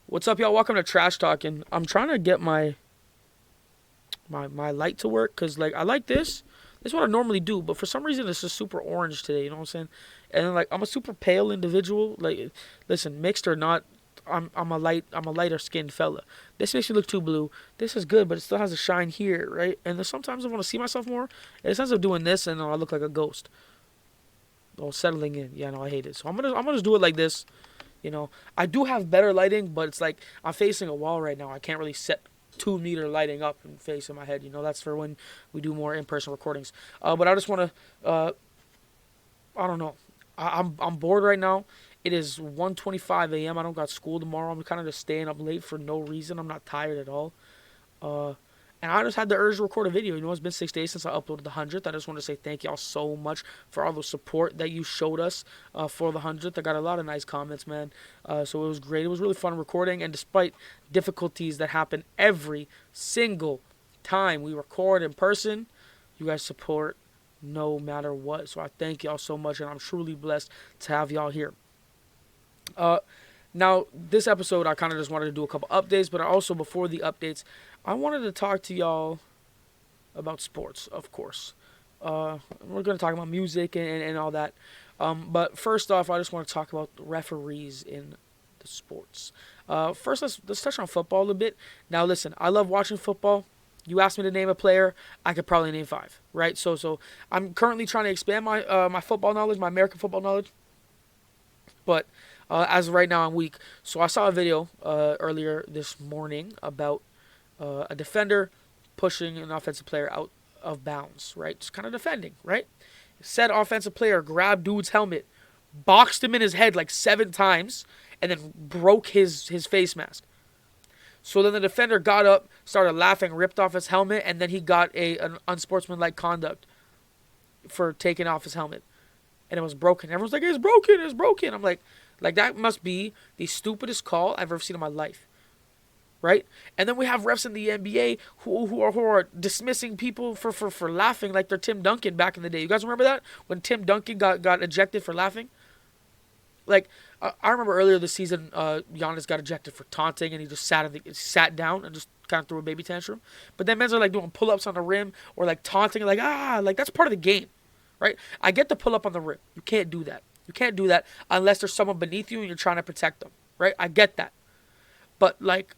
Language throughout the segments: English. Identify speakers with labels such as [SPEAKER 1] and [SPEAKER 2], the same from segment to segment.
[SPEAKER 1] What's up, y'all? Welcome to Trash Talkin. I'm trying to get my light to work because like I like this. This is what I normally do, but for some reason it's just super orange today. You know what I'm saying? And then, like I'm a super pale individual. Like, listen, mixed or not, I'm a lighter skinned fella. This makes me look too blue. This is good, but it still has a shine here, right? And then sometimes I want to see myself more. And it ends up doing this, and I look like a ghost. Oh, settling in. Yeah, no, I hate it. So I'm gonna just do it like this. I do have better lighting, but it's like I'm facing a wall right now. I can't really set 2 meter lighting up and face in my head. That's for when we do more in-person recordings. But I just want to, I don't know. I'm bored right now. It is 1:25 a.m. I don't got school tomorrow. I'm kind of just staying up late for no reason. I'm not tired at all. Uh, and I just had the urge to record a video. It's been 6 days since I uploaded the 100th. I just want to say thank y'all so much for all the support that you showed us for the 100th. I got a lot of nice comments, man. So it was great. It was really fun recording. And despite difficulties that happen every single time we record in person, you guys support no matter what. So I thank y'all so much. And I'm truly blessed to have y'all here. Uh, Now, this episode, I kind of just wanted to do a couple updates, but also before the updates, I wanted to talk to y'all about sports, of course. We're going to talk about music and all that. But first off, I just want to talk about referees in the sports. First, let's touch on football a little bit. Now, listen, I love watching football. You asked me to name a player, I could probably name five, right? So I'm currently trying to expand my football knowledge, my American football knowledge. But as of right now, I'm weak. So I saw a video earlier this morning about a defender pushing an offensive player out of bounds, right? Just kind of defending, right? Said offensive player grabbed dude's helmet, boxed him in his head like 7 times, and then broke his face mask. So then the defender got up, started laughing, ripped off his helmet, and then he got an unsportsmanlike conduct for taking off his helmet. And it was broken. Everyone's like, it's broken, it's broken. I'm like that must be the stupidest call I've ever seen in my life. Right? And then we have refs in the NBA who are dismissing people for laughing like they're Tim Duncan back in the day. You guys remember that? When Tim Duncan got ejected for laughing? Like, I remember earlier this season, Giannis got ejected for taunting, and he just sat down and just kind of threw a baby tantrum. But then men are like doing pull-ups on the rim or like taunting, like that's part of the game, right? I get the pull-up on the rim. You can't do that. You can't do that unless there's someone beneath you and you're trying to protect them, right? I get that. But like,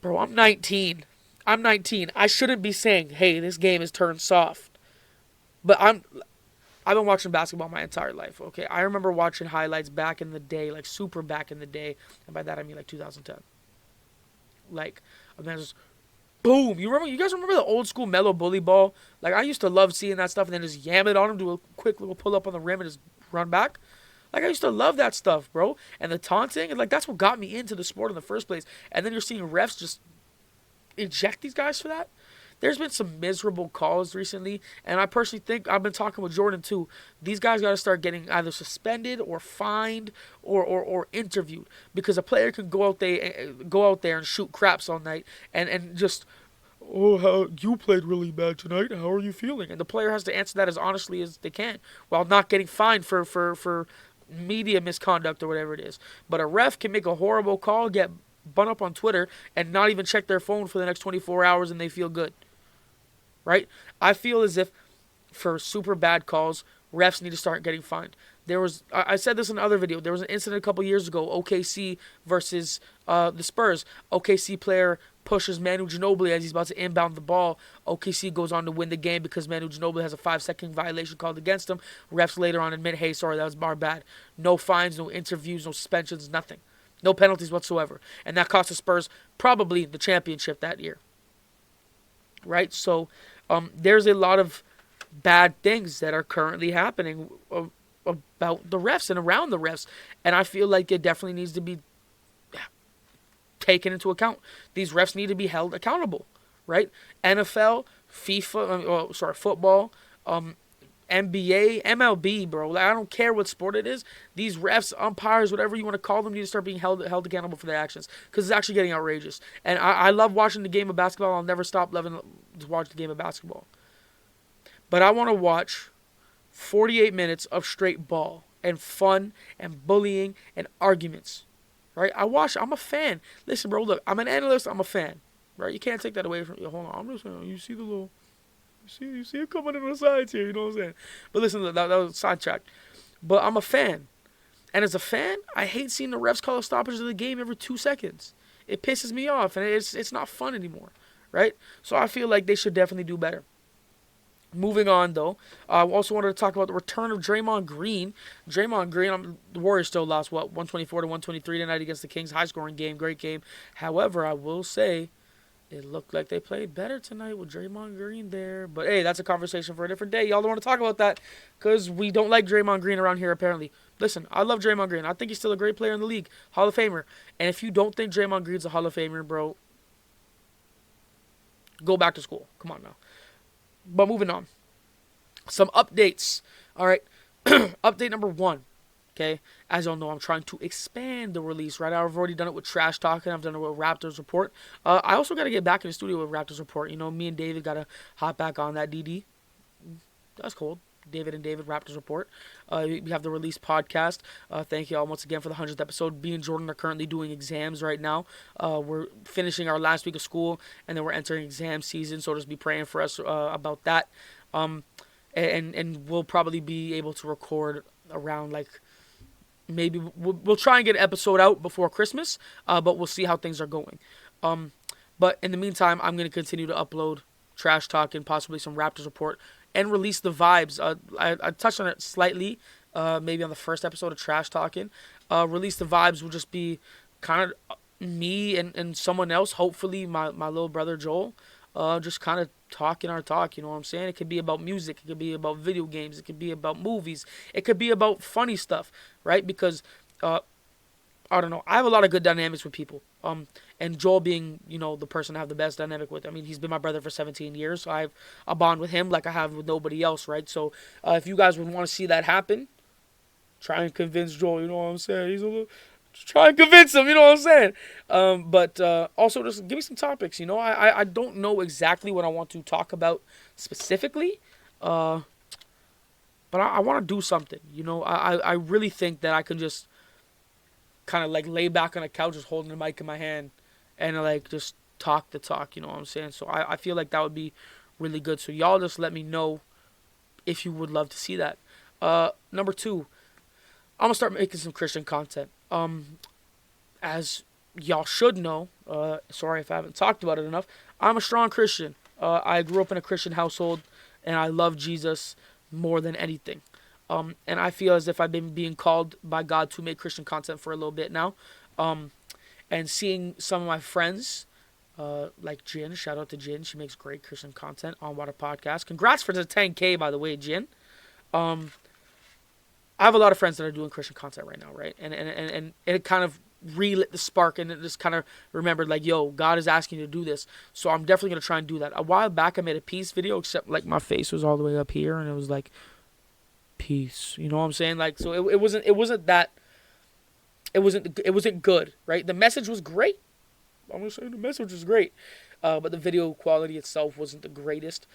[SPEAKER 1] bro, I'm 19. I'm 19. I shouldn't be saying, hey, this game is turned soft. But I've been watching basketball my entire life, okay? I remember watching highlights back in the day, like super back in the day. And by that I mean like 2010. Like, I mean, just boom. You guys remember the old school mellow bully ball? Like, I used to love seeing that stuff and then just yam it on him, do a quick little pull up on the rim and just run back. Like, I used to love that stuff, bro. And the taunting, and like, that's what got me into the sport in the first place. And then you're seeing refs just eject these guys for that. There's been some miserable calls recently, and I personally think, I've been talking with Jordan too, these guys got to start getting either suspended or fined or interviewed, because a player can go out there and shoot craps all night and just, oh, how you played really bad tonight, how are you feeling? And the player has to answer that as honestly as they can while not getting fined for media misconduct or whatever it is. But a ref can make a horrible call, get bun up on Twitter, and not even check their phone for the next 24 hours, and they feel good. Right? I feel as if for super bad calls, refs need to start getting fined. I said this in another video. There was an incident a couple years ago, OKC versus the Spurs. OKC player pushes Manu Ginobili as he's about to inbound the ball. OKC goes on to win the game because Manu Ginobili has a 5-second violation called against him. Refs later on admit, hey, sorry, that was our bad. No fines, no interviews, no suspensions, nothing. No penalties whatsoever. And that cost the Spurs probably the championship that year. Right? So there's a lot of bad things that are currently happening about the refs and around the refs. And I feel like it definitely needs to be taken into account. These refs need to be held accountable. Right? NFL, FIFA, football, NBA, MLB, bro. Like, I don't care what sport it is. These refs, umpires, whatever you want to call them, need to start being held accountable for their actions, because it's actually getting outrageous. And I love watching the game of basketball. I'll never stop loving to watch the game of basketball. But I want to watch 48 minutes of straight ball and fun and bullying and arguments, right? I watch. I'm a fan. Listen, bro. Look, I'm an analyst. I'm a fan, right? You can't take that away from you. Hold on. I'm just saying. You see the little. You see it coming in the sides here. You know what I'm saying? But listen, that was a sidetrack. But I'm a fan, and as a fan, I hate seeing the refs call a stoppage of the game every 2 seconds. It pisses me off, and it's not fun anymore, right? So I feel like they should definitely do better. Moving on, though, I also wanted to talk about the return of Draymond Green. Draymond Green, the Warriors still lost, 124 to 123 tonight against the Kings. High-scoring game, great game. However, I will say it looked like they played better tonight with Draymond Green there. But, hey, that's a conversation for a different day. Y'all don't want to talk about that because we don't like Draymond Green around here, apparently. Listen, I love Draymond Green. I think he's still a great player in the league. Hall of Famer. And if you don't think Draymond Green's a Hall of Famer, bro, go back to school. Come on now. But moving on. Some updates. All right. Update number 1. Okay. As y'all know, I'm trying to expand the release, right? I've already done it with Trash Talkin. I've done it with Raptors Report. I also got to get back in the studio with Raptors Report. You know, me and David got to hop back on that, DD. That's cold. David and David, Raptors Report. We have the release podcast. Thank you all once again for the 100th episode. Me and Jordan are currently doing exams right now. We're finishing our last week of school, and then we're entering exam season, so just be praying for us about that. And we'll probably be able to record around, like, maybe we'll try and get an episode out before Christmas, but we'll see how things are going. But in the meantime, I'm going to continue to upload Trash Talk and possibly some Raptors Report and release the vibes. I touched on it slightly, maybe on the first episode of Trash Talking. Release the vibes will just be kind of me and someone else, hopefully my little brother Joel, just kind of talking our talk, you know what I'm saying? It could be about music, it could be about video games, it could be about movies, it could be about funny stuff, right? Because I don't know, I have a lot of good dynamics with people. And Joel being, you know, the person I have the best dynamic with. I mean, he's been my brother for 17 years, so I have a bond with him like I have with nobody else, right? So if you guys would want to see that happen, try and convince Joel, you know what I'm saying? He's a little... Just try and convince him, you know what I'm saying? But also just give me some topics, you know? I don't know exactly what I want to talk about specifically, but I want to do something, you know? I really think that I can just kind of like lay back on a couch just holding the mic in my hand and like just talk the talk, you know what I'm saying? So I feel like that would be really good. So y'all just let me know if you would love to see that. Number 2, I'm going to start making some Christian content. As y'all should know, sorry if I haven't talked about it enough, I'm a strong Christian. I grew up in a Christian household, and I love Jesus more than anything. And I feel as if I've been being called by God to make Christian content for a little bit now. And seeing some of my friends, like Jin, shout out to Jin, she makes great Christian content on Water Podcast. Congrats for the 10K, by the way, Jin. I have a lot of friends that are doing Christian content right now, right? And it kind of relit the spark, and it just kind of remembered, like, yo, God is asking you to do this. So I'm definitely going to try and do that. A while back, I made a peace video, except, like, my face was all the way up here, and it was, like, peace. You know what I'm saying? Like, so it wasn't good, right? The message was great. I'm going to say the message was great. But the video quality itself wasn't the greatest,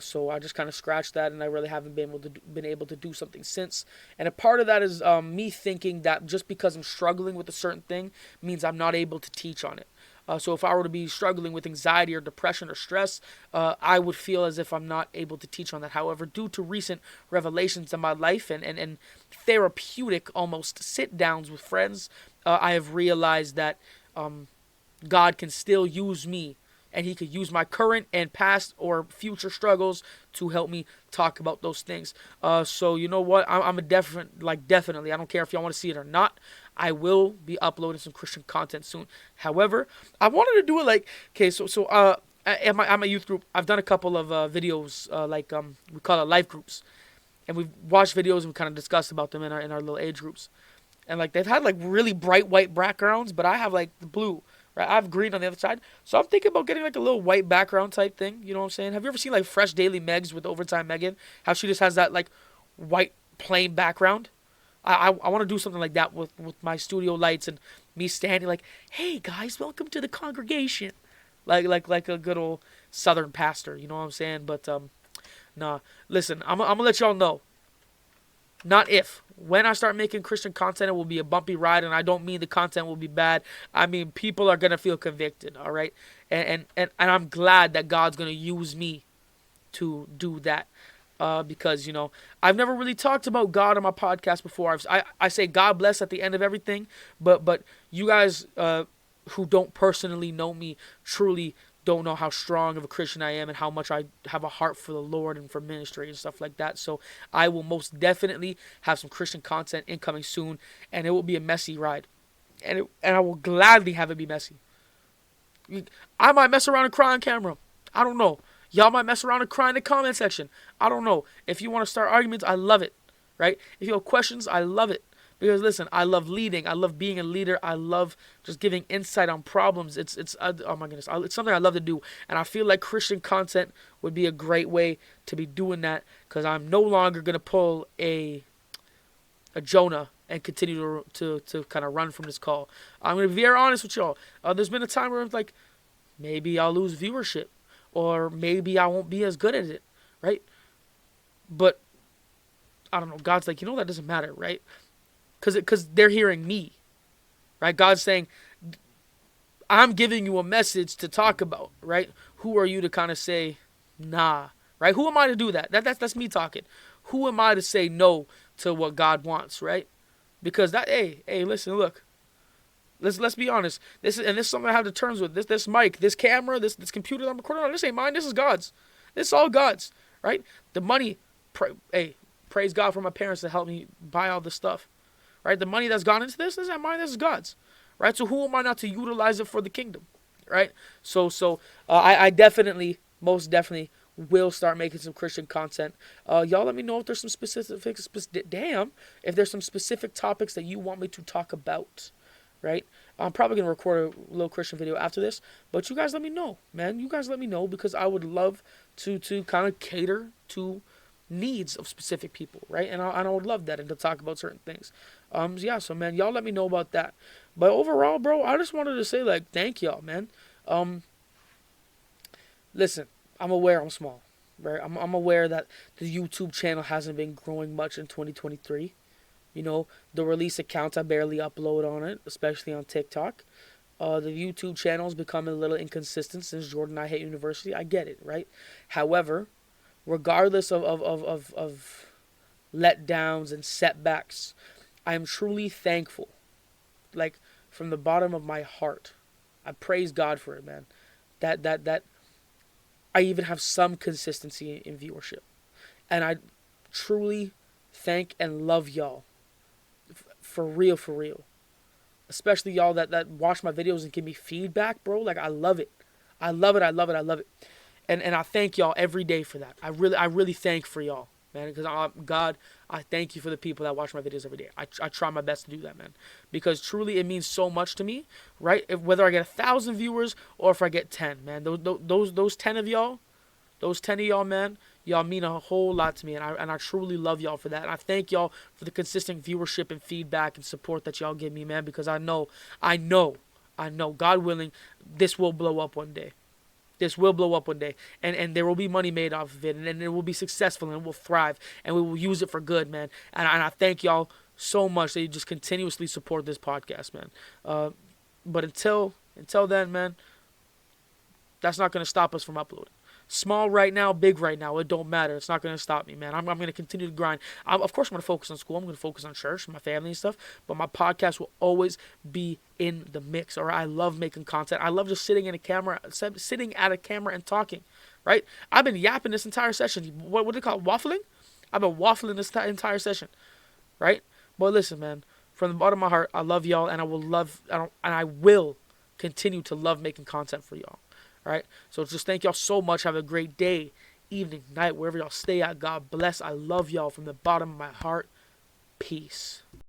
[SPEAKER 1] so I just kind of scratched that, and I really haven't been able to do something since. And a part of that is me thinking that just because I'm struggling with a certain thing means I'm not able to teach on it. So if I were to be struggling with anxiety or depression or stress, I would feel as if I'm not able to teach on that. However, due to recent revelations in my life and therapeutic almost sit-downs with friends, I have realized that God can still use me, and he could use my current and past or future struggles to help me talk about those things. So you know what? I'm definitely, I don't care if y'all want to see it or not, I will be uploading some Christian content soon. However, I wanted to do it like, okay, so at my youth group, I've done a couple of videos, we call it life groups. And we've watched videos and we kind of discussed about them in our little age groups. And like they've had like really bright white backgrounds, but I have like the blue. Right, I have green on the other side. So I'm thinking about getting like a little white background type thing. You know what I'm saying? Have you ever seen like Fresh Daily Megs with Overtime Megan? How she just has that like white plain background? I want to do something like that with my studio lights and me standing like, hey guys, welcome to the congregation. Like a good old Southern pastor. You know what I'm saying? But nah, listen, I'm gonna let y'all know. Not if. When I start making Christian content, it will be a bumpy ride, and I don't mean the content will be bad. I mean people are gonna feel convicted. All right, and I'm glad that God's gonna use me to do that. Because I've never really talked about God on my podcast before. I say God bless at the end of everything, but you guys who don't personally know me truly don't know how strong of a Christian I am and how much I have a heart for the Lord and for ministry and stuff like that. So I will most definitely have some Christian content incoming soon, and it will be a messy ride, and I will gladly have it be messy. I might mess around and cry on camera. I don't know. Y'all might mess around and cry in the comment section. I don't know. If you want to start arguments, I love it. Right? If you have questions, I love it. Because listen, I love leading. I love being a leader. I love just giving insight on problems. It's oh my goodness, it's something I love to do, and I feel like Christian content would be a great way to be doing that. Because I'm no longer gonna pull a Jonah and continue to kind of run from this call. I'm gonna be very honest with y'all. There's been a time where I'm like, maybe I'll lose viewership, or maybe I won't be as good at it, right? But I don't know. God's like, that doesn't matter, right? Because they're hearing me, right? God's saying, I'm giving you a message to talk about, right? Who are you to kind of say, nah, right? Who am I to do that? That's me talking. Who am I to say no to what God wants, right? Because hey, listen, look. Let's be honest. This is something I have to terms with. This mic, this camera, this computer that I'm recording on. This ain't mine. This is God's. This is all God's, right? The money, praise God for my parents to help me buy all this stuff, right? The money that's gone into this isn't mine. This is God's, right? So who am I not to utilize it for the kingdom, right? So I definitely, most definitely, will start making some Christian content. Y'all let me know if there's some if there's some specific topics that you want me to talk about. Right? I'm probably going to record a little Christian video after this, but you guys let me know, man. You guys let me know, because I would love to kind of cater to needs of specific people, right? And I would love that, and to talk about certain things. So man, y'all let me know about that. But overall, bro, I just wanted to say, like, thank y'all, man. Listen, I'm aware I'm small, right? I'm aware that the YouTube channel hasn't been growing much in 2023. The release accounts, I barely upload on it, especially on TikTok. The YouTube channel is becoming a little inconsistent since Jordan and I hit university. I get it, right? However, regardless of letdowns and setbacks, I am truly thankful. Like, from the bottom of my heart, I praise God for it, man. That I even have some consistency in viewership. And I truly thank and love y'all. For real. Especially y'all that watch my videos and give me feedback, bro. Like, I love it. I love it. And I thank y'all every day for that. I really thank for y'all, man. Because God, I thank you for the people that watch my videos every day. I try my best to do that, man. Because truly it means so much to me, right? Whether I get 1,000 viewers or if I get 10, man. Those 10 of y'all, man, y'all mean a whole lot to me, and I truly love y'all for that. And I thank y'all for the consistent viewership and feedback and support that y'all give me, man, because I know, God willing, this will blow up one day. And there will be money made off of it, and it will be successful, and it will thrive, and we will use it for good, man. And I thank y'all so much that you just continuously support this podcast, man. But until then, man, that's not going to stop us from uploading. Small right now, big right now, it don't matter. It's not going to stop me, man. I'm going to continue to grind. Of course, I'm going to focus on school. I'm going to focus on church, my family and stuff. But my podcast will always be in the mix. Or I love making content. I love just sitting at a camera and talking, right? I've been yapping this entire session. What do they call it? Waffling? I've been waffling this entire session, right? But listen, man, from the bottom of my heart, I love y'all, and I will continue to love making content for y'all. All right, so just thank y'all so much. Have a great day, evening, night, wherever y'all stay at. God bless. I love y'all from the bottom of my heart. Peace.